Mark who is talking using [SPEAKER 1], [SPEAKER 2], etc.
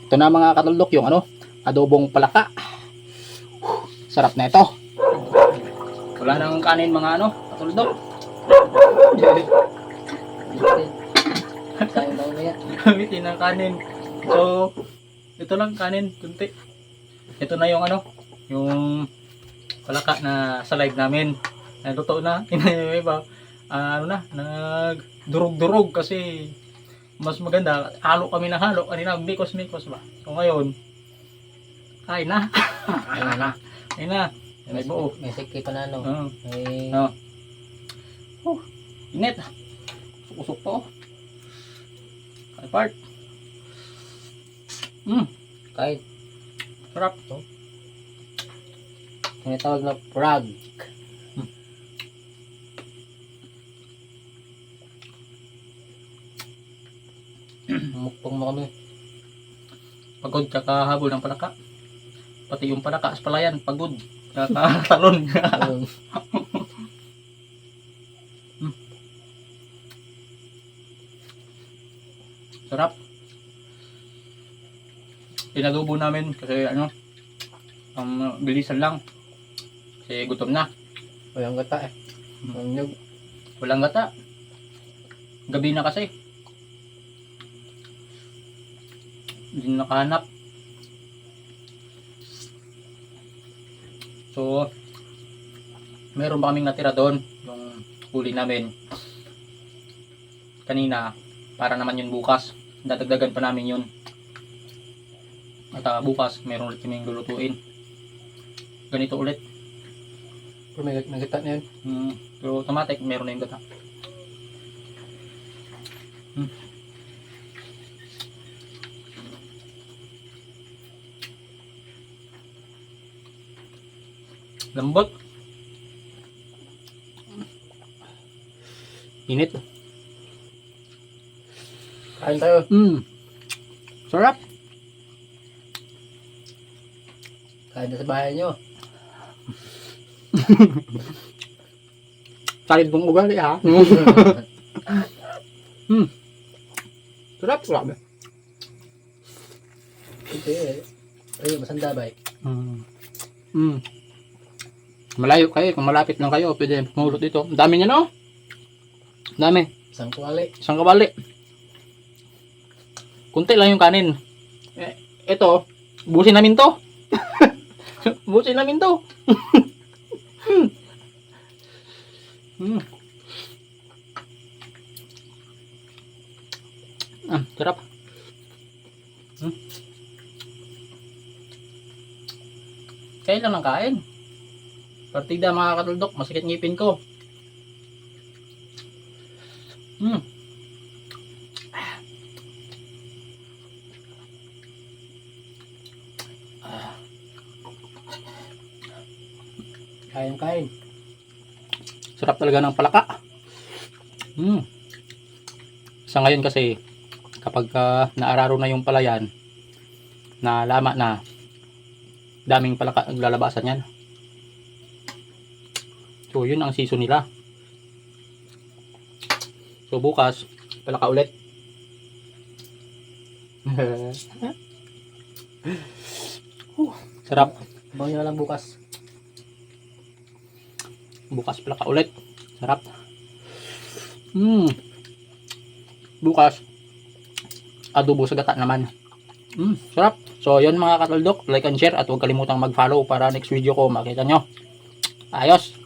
[SPEAKER 1] Ito na mga katuldok, yung ano, adobong palaka. Sarap na ito. Wala nang kanin mga ano, katuldok.
[SPEAKER 2] Sayang daw na yan.
[SPEAKER 1] Gamitin ng kanin. So, ito lang kanin, kunti. Ito na yung ano, yung palaka na sa live namin. Luto na. Iba, ano na, nagdurog-durog kasi mas maganda. Halo kami na halo. Kanina, mikos-mikos ba? So, ngayon, kain na.
[SPEAKER 2] Ayun na.
[SPEAKER 1] Kain na. May buo.
[SPEAKER 2] May sikip pa na, no?
[SPEAKER 1] Oo.
[SPEAKER 2] May...
[SPEAKER 1] No. Init. Usok po. Kain part.
[SPEAKER 2] Kahit
[SPEAKER 1] Sarap.
[SPEAKER 2] tinatawag na frog. Mukbang mo kami.
[SPEAKER 1] Pagod kakahabol ng palaka. Pati yung palaka sa palayan, pagod. Kakatalon.
[SPEAKER 2] Ayun.
[SPEAKER 1] Sarap. Pinadubo namin kasi ano, bilisan lang. Kasi gutom na.
[SPEAKER 2] Walang gata eh. Walang nyug.
[SPEAKER 1] Walang gata. Gabi na kasi. Hindi nakahanap. So, meron pa kaming natira doon. Yung huli namin. Kanina, para naman yun bukas. Dadagdagan pa namin yun. At bukas, meron ulit kaming lulutuin. Ganito ulit.
[SPEAKER 2] Pero may gata na yun.
[SPEAKER 1] Pero automatic, meron na yung gata. Lambot. Init.
[SPEAKER 2] Kain tayo.
[SPEAKER 1] Sarap.
[SPEAKER 2] Kain na sa bahay nyo.
[SPEAKER 1] Salit pong ugali ha. Sarap. Sarap.
[SPEAKER 2] Ito eh. Ayun, masanda ba eh.
[SPEAKER 1] Malayo kayo. Kung malapit lang kayo, pwede pumulot dito. Ang dami niya no? Dami.
[SPEAKER 2] Isang tuwali.
[SPEAKER 1] Isang kabali. Kunti lang yung kanin. Ito, busin namin to. Busin namin to. Sarap. Kain lang ng kain. Partida mga katuldok, masakit ngipin ko.
[SPEAKER 2] Kain.
[SPEAKER 1] Sarap talaga ng palaka. Sa ngayon kasi, kapag naararo na yung palayan, na lama na, daming palaka naglalabasan yan. So yun ang season nila. So bukas, palaka ulit. Sarap.
[SPEAKER 2] Abangan nyo lang bukas.
[SPEAKER 1] Bukas palaka ulit. Sarap. Bukas, adobo sa gata naman. Sarap. So yun mga katuldok, like and share at huwag kalimutang mag-follow para next video ko makita nyo. Ayos.